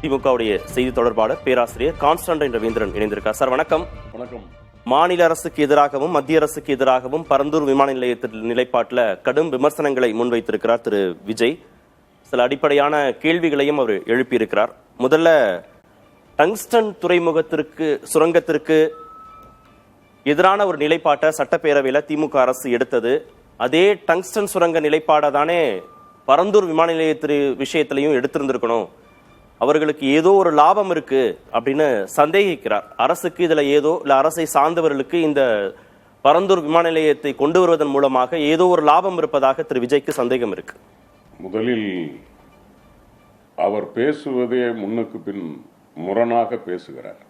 திமுகவுடைய செய்தி தொடர்பாளர் பேராசிரியர் கான்ஸ்டன்டைன் ரவீந்திரன் இணைந்திருக்கார். சார் வணக்கம். வணக்கம். மாநில அரசுக்கு எதிராகவும் மத்திய அரசுக்கு எதிராகவும் பரந்தூர் விமான நிலையத்தில் நிலைப்பாட்டில் கடும் விமர்சனங்களை முன்வைத்திருக்கிறார் திரு விஜய். சில அடிப்படையான கேள்விகளையும் அவர் எழுப்பியிருக்கிறார். முதல்ல டங்ஸ்டன் துறைமுகத்திற்கு சுரங்கத்திற்கு எதிரான ஒரு நிலைப்பாட்டை சட்டப்பேரவையில் திமுக அரசு எடுத்தது. அதே டங்ஸ்டன் சுரங்க நிலைப்பாடை தானே பரந்தூர் விமான நிலையத்திற்கு விஷயத்திலையும் எடுத்திருந்திருக்கணும். அவர்களுக்கு ஏதோ ஒரு லாபம் இருக்கு அப்படின்னு சந்தேகிக்கிறார். அரசுக்கு இதுல ஏதோ இல்ல அரசை சார்ந்தவர்களுக்கு இந்த பரந்தூர் விமான நிலையத்தை கொண்டு வருவதன் மூலமாக ஏதோ ஒரு லாபம் இருப்பதாக திரு விஜய்க்கு சந்தேகம் இருக்கு. முதலில் அவர் பேசுவதே முன்னுக்கு பின் முரணாக பேசுகிறார்.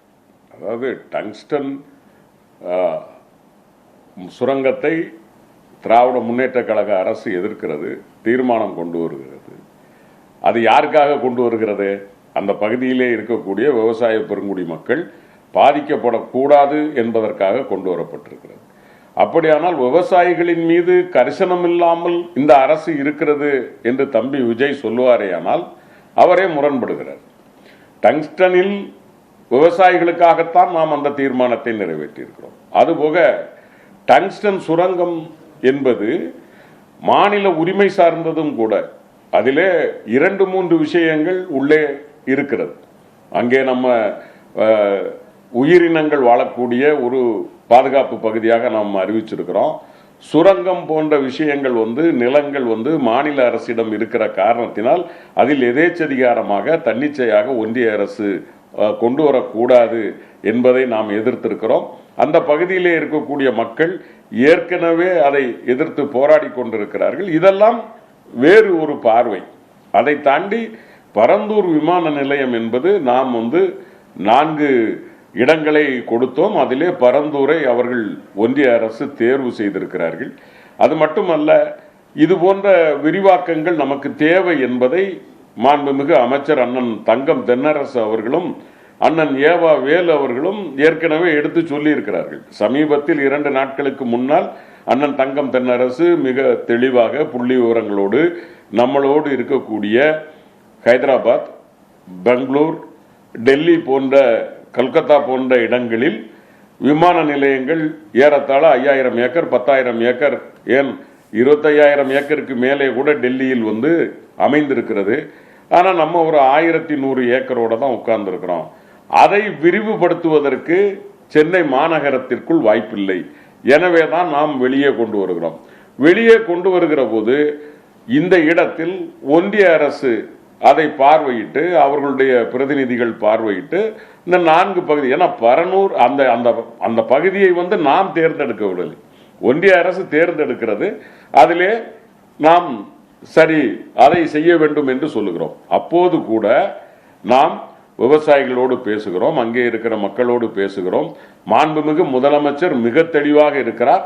அதாவது டங்ஸ்டன் சுரங்கத்தை திராவிட முன்னேற்ற கழக அரசு எதிர்க்கிறது, தீர்மானம் கொண்டு வருகிறது. அது யாருக்காக கொண்டு வருகிறது? அந்த பகுதியிலே இருக்கக்கூடிய விவசாய பெருங்குடி மக்கள் பாதிக்கப்படக்கூடாது என்பதற்காக கொண்டு வரப்பட்டிருக்கிறது. அப்படியானால் விவசாயிகளின் மீது கரிசனம் இல்லாமல் இந்த அரசு இருக்கிறது என்று தம்பி விஜய் சொல்லுவாரேயானால் அவரே முரண்படுகிறார். டங்ஸ்டனில் விவசாயிகளுக்காகத்தான் நாம் அந்த தீர்மானத்தை நிறைவேற்றியிருக்கிறோம். அதுபோக டங்ஸ்டன் சுரங்கம் என்பது மாநில உரிமை சார்ந்ததும் கூட. அதிலே 2-3 விஷயங்கள் உள்ளே இருக்கிறது. அங்கே நம்ம உயிரினங்கள் வாழக்கூடிய ஒரு பாதுகாப்பு பகுதியாக நாம் அறிவிச்சிருக்கிறோம். சுரங்கம் போன்ற விஷயங்கள் நிலங்கள் மாநில அரசிடம் இருக்கிற காரணத்தினால் அதில் எதேச்சதிகாரமாக தன்னிச்சையாக ஒன்றிய அரசு கொண்டு வரக்கூடாது என்பதை நாம் எதிர்த்திருக்கிறோம். அந்த பகுதியிலே இருக்கக்கூடிய மக்கள் ஏற்கனவே அதை எதிர்த்து போராடி கொண்டிருக்கிறார்கள். இதெல்லாம் வேறு ஒரு பார்வை. அதை தாண்டி பரந்தூர் விமான நிலையம் என்பது நாம் 4 இடங்களை கொடுத்தோம். அதிலே பரந்தூரை அவர்கள் ஒன்றிய அரசு தேர்வு செய்திருக்கிறார்கள். அது மட்டுமல்ல, இது போன்ற விரிவாக்கங்கள் நமக்கு தேவை என்பதை மாண்புமிகு அமைச்சர் அண்ணன் தங்கம் தென்னரசு அவர்களும் அண்ணன் ஏவா வேலு அவர்களும் ஏற்கனவே எடுத்து சொல்லி இருக்கிறார்கள். சமீபத்தில் 2 நாட்களுக்கு முன்னால் அண்ணன் தங்கம் தென்னரசு மிக தெளிவாக புள்ளி விவரங்களோடு நம்மளோடு இருக்கக்கூடிய ஹைதராபாத், பெங்களூர், டெல்லி போன்ற கல்கத்தா போன்ற இடங்களில் விமான நிலையங்கள் ஏறத்தாழ 5000 ஏக்கர் 10,000 ஏக்கர் ஏன் 25,000 ஏக்கருக்கு மேலே கூட டெல்லியில் அமைந்திருக்கிறது. ஆனால் நம்ம ஒரு 1100 ஏக்கரோட தான் உட்கார்ந்துருக்கிறோம். அதை விரிவுபடுத்துவதற்கு சென்னை மாநகரத்திற்குள் வாய்ப்பில்லை. எனவே தான் நாம் வெளியே கொண்டு வருகிறோம். வெளியே கொண்டு வருகிற போது இந்த இடத்தில் ஒன்றிய அரசு அதை பார்வையிட்டு, அவர்களுடைய பிரதிநிதிகள் பார்வையிட்டு இந்த 4 பகுதி, ஏன்னா பரனூர் அந்த பகுதியை நாம் தேர்ந்தெடுக்கவில்லை, ஒன்றிய அரசு தேர்ந்தெடுக்கிறது. அதிலே நாம் சரி அதை செய்ய வேண்டும் என்று சொல்லுகிறோம். அப்போது கூட நாம் விவசாயிகளோடு பேசுகிறோம், அங்கே இருக்கிற மக்களோடு பேசுகிறோம். மாண்புமிகு முதலமைச்சர் மிக தெளிவாக இருக்கிறார்.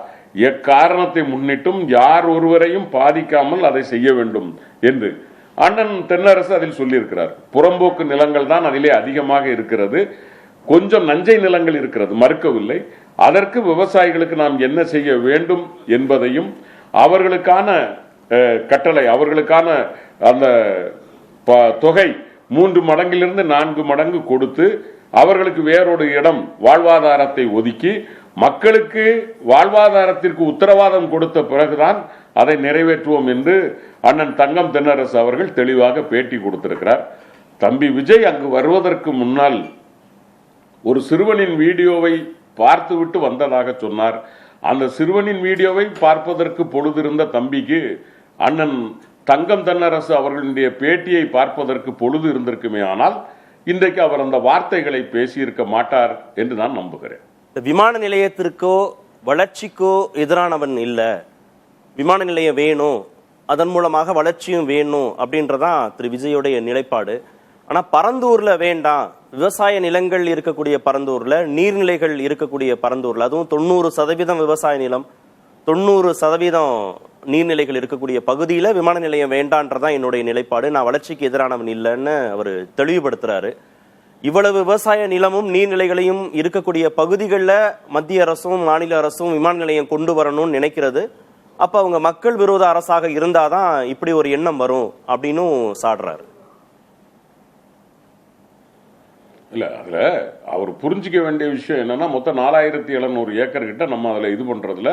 எக்காரணத்தை முன்னிட்டும் யார் ஒருவரையும் பாதிக்காமல் அதை செய்ய வேண்டும் என்று அண்ணன் தென்னரசு அதில் சொல்லியிருக்கிறார். புறம்போக்கு நிலங்கள் தான் அதிலே அதிகமாக இருக்கிறது, கொஞ்சம் நஞ்சை நிலங்கள் இருக்கிறது, மறுக்கவில்லை. அதற்கு விவசாயிகளுக்கு நாம் என்ன செய்ய வேண்டும் என்பதையும் அவர்களுக்கான கட்டளை, அவர்களுக்கான அந்த தொகை 3 மடங்கிலிருந்து 4 மடங்கு கொடுத்து அவர்களுக்கு வேறொரு இடம் வாழ்வாதாரத்தை ஒதுக்கி மக்களுக்கு வாழ்வாதாரத்திற்கு உத்தரவாதம் கொடுத்த பிறகுதான் அதை நிறைவேற்றுவோம் என்று அண்ணன் தங்கம் தென்னரசு அவர்கள் தெளிவாக பேட்டி கொடுத்திருக்கிறார். தம்பி விஜய் அங்கு வருவதற்கு முன்னால் ஒரு சிறுவனின் வீடியோவை பார்த்துவிட்டு வந்ததாக சொன்னார். அந்த சிறுவனின் வீடியோவை பார்ப்பதற்கு பொழுதிருந்த தம்பிக்கு அண்ணன் தங்கம் தென்னரசு அவர்களுடைய பேட்டியை பார்ப்பதற்கு பொழுது இருந்திருக்குமே, ஆனால் இன்றைக்கு அவர் அந்த வார்த்தைகளை பேசியிருக்க மாட்டார் என்று நான் நம்புகிறேன். விமான நிலையத்திற்கோ வளர்ச்சிக்கோ எதிரானவன் இல்ல, விமான நிலையம் வேணும், அதன் மூலமாக வளர்ச்சியும் வேணும் அப்படின்றதான் திரு விஜயோடைய நிலைப்பாடு. ஆனா பரந்தூர்ல வேண்டாம், விவசாய நிலங்கள் இருக்கக்கூடிய பரந்தூர்ல, நீர்நிலைகள் இருக்கக்கூடிய பரந்தூர்ல, அதுவும் 90% விவசாய நிலம், 90% நீர்நிலைகள் இருக்கக்கூடிய பகுதியில விமான நிலையம் வேண்டான்றதான் என்னுடைய நிலைப்பாடு. நான் வளர்ச்சிக்கு எதிரானவன் இல்லைன்னு அவர் தெளிவுபடுத்துறாரு. இவ்வளவு விவசாய நிலமும் நீர்நிலைகளையும் இருக்கக்கூடிய பகுதிகளில் மத்திய அரசும் மாநில அரசும் விமான நிலையம் கொண்டு வரணும்னு நினைக்கிறது. அப்ப அவங்க மக்கள் விரோத அரசாக இருந்தாதான் இப்படி ஒரு எண்ணம் வரும் அப்படின்னு சாடுறாரு. இல்ல அதுல அவர் புரிஞ்சிக்க வேண்டிய விஷயம் என்னன்னா, மொத்தம் 4700 ஏக்கர் கிட்ட நம்ம அதுல இது பண்றதுல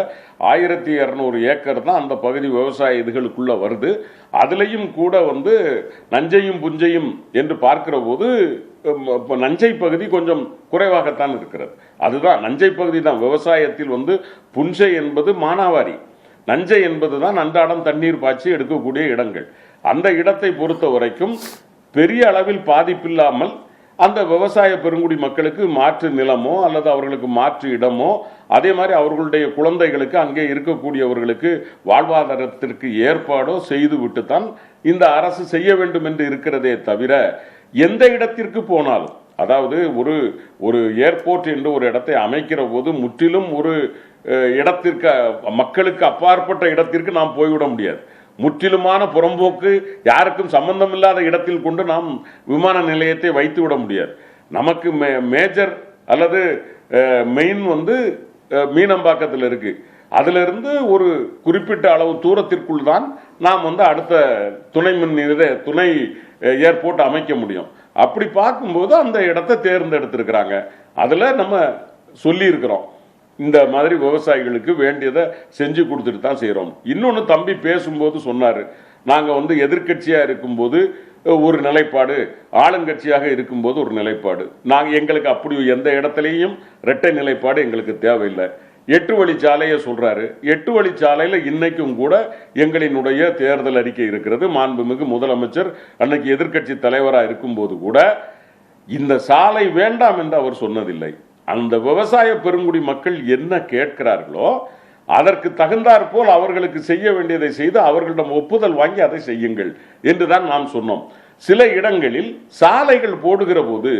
1200 ஏக்கர் தான் அந்த பகுதி விவசாய இதுகளுக்குள்ள வருது. அதுலயும் கூட வந்து நஞ்சையும் புஞ்சையும் என்று பார்க்கிற போது நஞ்சை பகுதி கொஞ்சம் குறைவாகத்தான் இருக்கிறது. அதுதான் நஞ்சை பகுதி தான். விவசாயத்தில் வந்து புஞ்சை என்பது மானாவாரி, நஞ்சை என்பதுதான் அன்றாடம் தண்ணீர் பாய்ச்சி எடுக்கக்கூடிய இடங்கள். அந்த இடத்தை பொறுத்த வரைக்கும் பெரிய அளவில் பாதிப்பில்லாமல் அந்த விவசாய பெருங்குடி மக்களுக்கு மாற்று நிலமோ அல்லது அவர்களுக்கு மாற்று இடமோ, அதே மாதிரி அவர்களுடைய குழந்தைகளுக்கு அங்கே இருக்கக்கூடியவர்களுக்கு வாழ்வாதாரத்திற்கு ஏற்பாடோ செய்து விட்டுத்தான் இந்த அரசு செய்ய வேண்டும் என்று இருக்கிறதே தவிர, எந்த இடத்திற்கு போனாலும், அதாவது ஒரு ஏர்போர்ட் என்று ஒரு இடத்தை அமைக்கிற போது முற்றிலும் ஒரு இடத்திற்கு, மக்களுக்கு அப்பாற்பட்ட இடத்திற்கு நாம் போய்விட முடியாது. முற்றிலுமான புறம்போக்கு, யாருக்கும் சம்பந்தம் இல்லாத இடத்தில் கொண்டு நாம் விமான நிலையத்தை வைத்து விட முடியாது. நமக்கு மேஜர் அல்லது மெயின் வந்து மீனம்பாக்கத்தில் இருக்கு. அதுல இருந்து ஒரு குறிப்பிட்ட அளவு தூரத்திற்குள் தான் நாம் வந்து அடுத்த துணை ஏர்போர்ட் அமைக்க முடியும். அப்படி பார்க்கும்போது அந்த இடத்தை தேர்ந்தெடுத்திருக்கிறாங்க. அதுல நம்ம சொல்லி இருக்கிறோம், இந்த மாதிரி விவசாயிகளுக்கு வேண்டியதை செஞ்சு கொடுத்துட்டு தான் செய்யறோம். இன்னொன்னு தம்பி பேசும்போது சொன்னாரு, நாங்க வந்து எதிர்கட்சியா இருக்கும்போது ஒரு நிலைப்பாடு, ஆளுங்கட்சியாக இருக்கும்போது ஒரு நிலைப்பாடு. எங்களுக்கு அப்படி எந்த இடத்துலையும் இரட்டை நிலைப்பாடு எங்களுக்கு தேவையில்லை. 8 வழிச்சாலையை சொல்றாரு. 8 வழிச்சாலையில இன்னைக்கும் கூட எங்களினுடைய தேர்தல் அறிக்கை இருக்கிறது. மாண்புமிகு முதலமைச்சர் அன்னைக்கு எதிர்கட்சி தலைவராக இருக்கும்போது கூட இந்த சாலை வேண்டாம் என்று அவர் சொன்னதில்லை. அந்த விவசாய பெருங்குடி மக்கள் என்ன கேட்கிறார்களோ அதற்கு தகுந்தாற் போல் அவர்களுக்கு செய்ய வேண்டியதை செய்து அவர்களிடம் ஒப்புதல் வாங்கி அதை செய்யுங்கள் என்றுதான் நாம் சொன்னோம். சில இடங்களில் சாலைகள் போடுகிற போது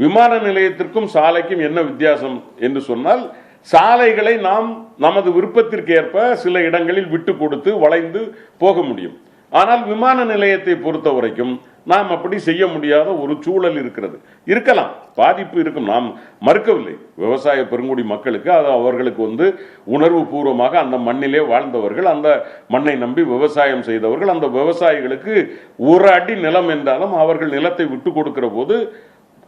விமான நிலையத்திற்கும் சாலைக்கும் என்ன வித்தியாசம் என்று சொன்னால், சாலைகளை நாம் நமது விருப்பத்திற்கு ஏற்ப சில இடங்களில் விட்டு கொடுத்து வளைந்து போக முடியும். ஆனால் விமான நிலையத்தை பொறுத்த வரைக்கும் நாம் அப்படி செய்ய முடியாத ஒரு சூழல் இருக்கிறது. இருக்கலாம், பாதிப்பு இருக்கும், நாம் மறுக்கவில்லை. விவசாய பெருங்குடி மக்களுக்கு அது அவர்களுக்கு வந்து உணர்வு பூர்வமாக அந்த மண்ணிலே வாழ்ந்தவர்கள், அந்த மண்ணை நம்பி விவசாயம் செய்தவர்கள். அந்த விவசாயிகளுக்கு ஒரு அடி நிலம் என்றாலும் அவர்கள் நிலத்தை விட்டு கொடுக்கிற போது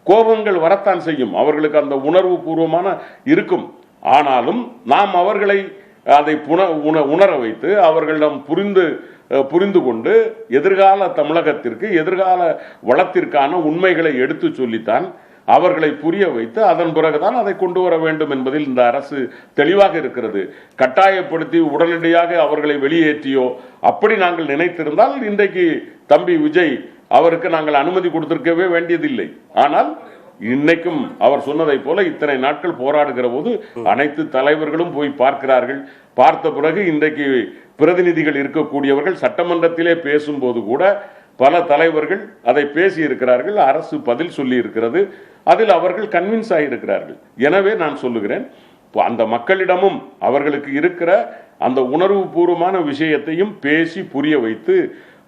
கோபங்கள் வரத்தான் செய்யும். அவர்களுக்கு அந்த உணர்வு பூர்வமான இருக்கும். ஆனாலும் நாம் அவர்களை அதை உணர வைத்து அவர்களிடம் புரிந்து கொண்டு எதிர்கால தமிழகத்திற்கு, எதிர்கால வளத்திற்கான உண்மைகளை எடுத்து சொல்லித்தான் அவர்களை புரிய வைத்து அதன் பிறகுதான் அதை கொண்டு வர வேண்டும் என்பதில் இந்த அரசு தெளிவாக இருக்கிறது. கட்டாயப்படுத்தி உடனடியாக அவர்களை வெளியேற்றியோ அப்படி நாங்கள் நினைத்திருந்தால் இன்றைக்கு தம்பி விஜய் அவருக்கு நாங்கள் அனுமதி கொடுத்திருக்கவே வேண்டியதில்லை. ஆனால் இன்னைக்கும் அவர் சொன்னதை போல இத்தனை நாட்கள் போராடுகிற போது அனைத்து தலைவர்களும் போய் பார்க்கிறார்கள். பார்த்த பிறகு இன்றைக்கு பிரதிநிதிகள் இருக்கக்கூடியவர்கள் சட்டமன்றத்திலே பேசும்போது கூட பல தலைவர்கள் அதை பேசி இருக்கிறார்கள். அரசு பதில் சொல்லி இருக்கிறது. அதில் அவர்கள் கன்வின்ஸ் ஆகியிருக்கிறார்கள். எனவே நான் சொல்லுகிறேன், அந்த மக்களிடமும் அவர்களுக்கு இருக்கிற அந்த உணர்வு பூர்வமான விஷயத்தையும் பேசி புரிய வைத்து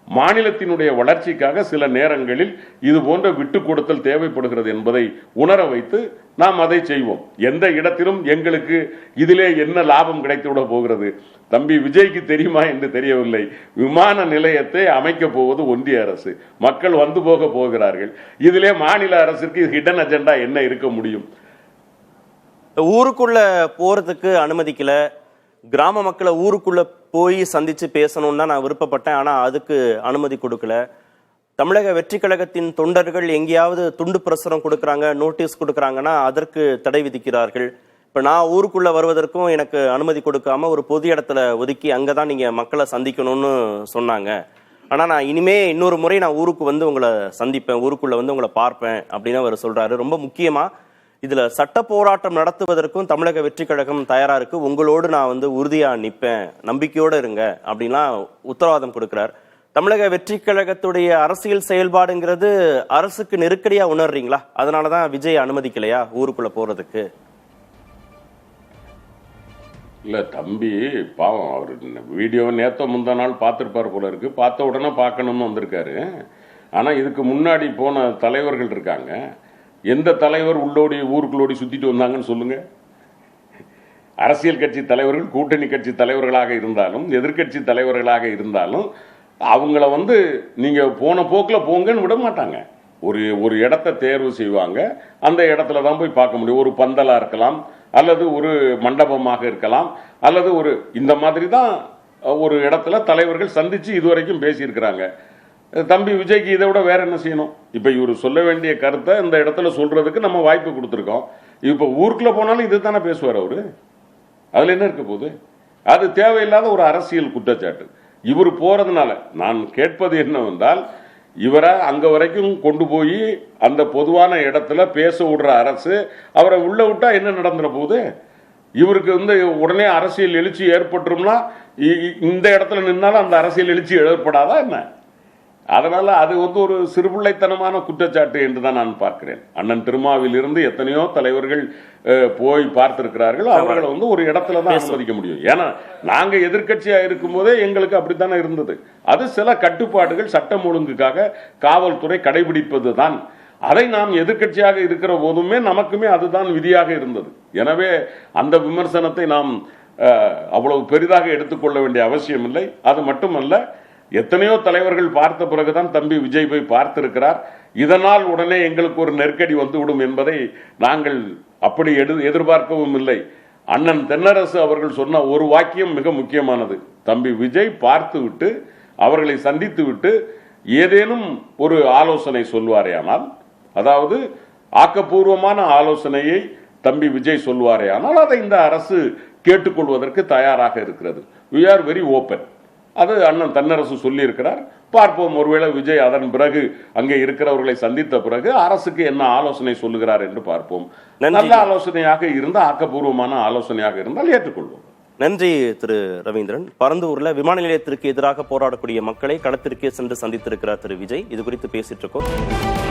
மாநிலத்தினுடைய வளர்ச்சிக்காக சில நேரங்களில் இது போன்ற விட்டு கொடுத்தல் தேவைப்படுகிறது என்பதை உணர வைத்து நாம் அதை செய்வோம். எந்த இடத்திலும் எங்களுக்கு இதிலே என்ன லாபம் கிடைத்துவிட போகிறது, தம்பி விஜய்க்கு தெரியுமா என்று தெரியவில்லை. விமான நிலையத்தை அமைக்க போவது ஒன்றிய அரசு, மக்கள் வந்து போக போகிறார்கள். இதிலே மாநில அரசுக்கு ஹிடன் அஜெண்டா என்ன இருக்க முடியும்? ஊருக்குள்ள போறதுக்கு அனுமதிக்கல, கிராம மக்களை ஊருக்குள்ள போய் சந்திச்சு பேசணும்னு தான் நான் விருப்பப்பட்டேன். ஆனா அதுக்கு அனுமதி கொடுக்கல. தமிழக வெற்றி கழகத்தின் தொண்டர்கள் எங்கேயாவது துண்டு பிரசுரம் கொடுக்கறாங்க, நோட்டீஸ் கொடுக்கறாங்கன்னா அதற்கு தடை விதிக்கிறார்கள். இப்ப நான் ஊருக்குள்ள வருவதற்கும் எனக்கு அனுமதி கொடுக்காம ஒரு பொது இடத்துல ஒதுக்கி அங்கதான் நீங்க மக்களை சந்திக்கணும்னு சொன்னாங்க. ஆனா நான் இனிமே இன்னொரு முறை நான் ஊருக்கு வந்து உங்களை சந்திப்பேன், ஊருக்குள்ள வந்து உங்களை பார்ப்பேன் அப்படின்னு அவர் சொல்றாரு. ரொம்ப முக்கியமா இதுல சட்ட போராட்டம் நடத்துவதற்கும் தமிழக வெற்றி கழகம் தயாரா இருக்கு, உங்களோடு நான் வந்து உறுதியா நிற்பேன், நம்பிக்கையோட இருங்க அப்படின்லாம் உத்தரவாதம் கொடுக்கிறார். தமிழக வெற்றி கழகத்துடைய அரசியல் செயல்பாடுங்கிறது அரசுக்கு நெருக்கடியா உணர்றீங்களா? அதனாலதான் விஜய் அனுமதிக்கலையா ஊருக்குள்ள போறதுக்கு? இல்ல தம்பி பாவம், அவர் வீடியோவை நேத்த முந்தா நாள் பார்த்திருப்பார் போல இருக்கு. பார்த்த உடனே பார்க்கணும்னு வந்திருக்காரு. ஆனா இதுக்கு முன்னாடி போன தலைவர்கள் இருக்காங்க. எந்த தலைவர் உள்ளோடி ஊருக்குள்ளோடி சுத்திட்டு வந்தாங்கன்னு சொல்லுங்க. அரசியல் கட்சி தலைவர்கள், கூட்டணி கட்சி தலைவர்களாக இருந்தாலும் எதிர்கட்சி தலைவர்களாக இருந்தாலும் அவங்கள வந்து நீங்க போன போக்குல போங்கன்னு விட மாட்டாங்க. ஒரு இடத்தை தேர்வு செய்வாங்க. அந்த இடத்துல தான் போய் பார்க்க முடியும். ஒரு பந்தலா இருக்கலாம், அல்லது ஒரு மண்டபமாக இருக்கலாம், அல்லது இந்த மாதிரி தான் ஒரு இடத்துல தலைவர்கள் சந்திச்சு இதுவரைக்கும் பேசியிருக்கிறாங்க. தம்பி விஜய்க்கு இதை விட வேற என்ன செய்யணும்? இப்ப இவர் சொல்ல வேண்டிய கருத்தை இந்த இடத்துல சொல்றதுக்கு நம்ம வாய்ப்பு கொடுத்துருக்கோம். இப்ப ஊருக்குள்ள போனாலும் இது தானே பேசுவார் அவரு. அதுல என்ன இருக்க போகுது? அது தேவையில்லாத ஒரு அரசியல் குற்றச்சாட்டு. இவர் போறதுனால நான் கேட்பது என்னவென்றால், இவரை அங்க வரைக்கும் கொண்டு போய் அந்த பொதுவான இடத்துல பேச விடுற அரசு அவரை உள்ள விட்டா என்ன நடந்துற போகுது? இவருக்கு உடனே அரசியல் எழுச்சி ஏற்பட்டுரும்னா இந்த இடத்துல நின்னாலும் அந்த அரசியல் எழுச்சி ஏற்படாதா என்ன? அதனால அது ஒரு சிறுபிள்ளைத்தனமான குற்றச்சாட்டு என்று தான் நான் பார்க்கிறேன். அண்ணன் திருமாவில் இருந்து எத்தனையோ தலைவர்கள் போய் பார்த்திருக்கிறார்கள். அவர்களை ஒரு இடத்துல தான் அனுமதிக்க முடியும். ஏன்னா நாங்க எதிர்க்கட்சியா இருக்கும் போதே எங்களுக்கு அப்படித்தானே இருந்தது. அது சில கட்டுப்பாடுகள் சட்டம் ஒழுங்குக்காக காவல்துறை கடைபிடிப்பது தான். அதை நாம் எதிர்க்கட்சியாக இருக்கிற போதுமே நமக்குமே அதுதான் விதியாக இருந்தது. எனவே அந்த விமர்சனத்தை நாம் அவ்வளவு பெரிதாக எடுத்துக்கொள்ள வேண்டிய அவசியம் இல்லை. அது மட்டுமல்ல, எத்தனையோ தலைவர்கள் பார்த்த பிறகுதான் தம்பி விஜய் போய் பார்த்திருக்கிறார். இதனால் உடனே எங்களுக்கு ஒரு நெருக்கடி வந்துவிடும் என்பதை நாங்கள் அப்படி எதிர்பார்க்கவும் இல்லை. அண்ணன் தென்னரசு அவர்கள் சொன்ன ஒரு வாக்கியம் மிக முக்கியமானது. தம்பி விஜய் பார்த்து விட்டு அவர்களை சந்தித்து விட்டு ஏதேனும் ஒரு ஆலோசனை சொல்வாரேயானால், அதாவது ஆக்கப்பூர்வமான ஆலோசனையை தம்பி விஜய் சொல்வாரேயானால் அதை இந்த அரசு கேட்டுக்கொள்வதற்கு தயாராக இருக்கிறது. we are very open. அது அண்ணன் தென்னரசு சொல்லி இருக்கிறார். பார்ப்போம், ஒருவேளை விஜய் அதன் பிறகு அங்கே இருக்கிறவர்களை சந்தித்த பிறகு அரசுக்கு என்ன ஆலோசனை சொல்லுகிறார் என்று பார்ப்போம். நல்ல ஆலோசனையாக இருந்தால், ஆக்கப்பூர்வமான ஆலோசனையாக இருந்தால் ஏற்றுக்கொள்வோம். நன்றி திரு ரவீந்திரன். பரந்தூர்ல விமான நிலையத்திற்கு எதிராக போராடக்கூடிய மக்களை களத்திற்கே சென்று சந்தித்திருக்கிறார் திரு விஜய். இது குறித்து பேசிட்டு இருக்கோம்.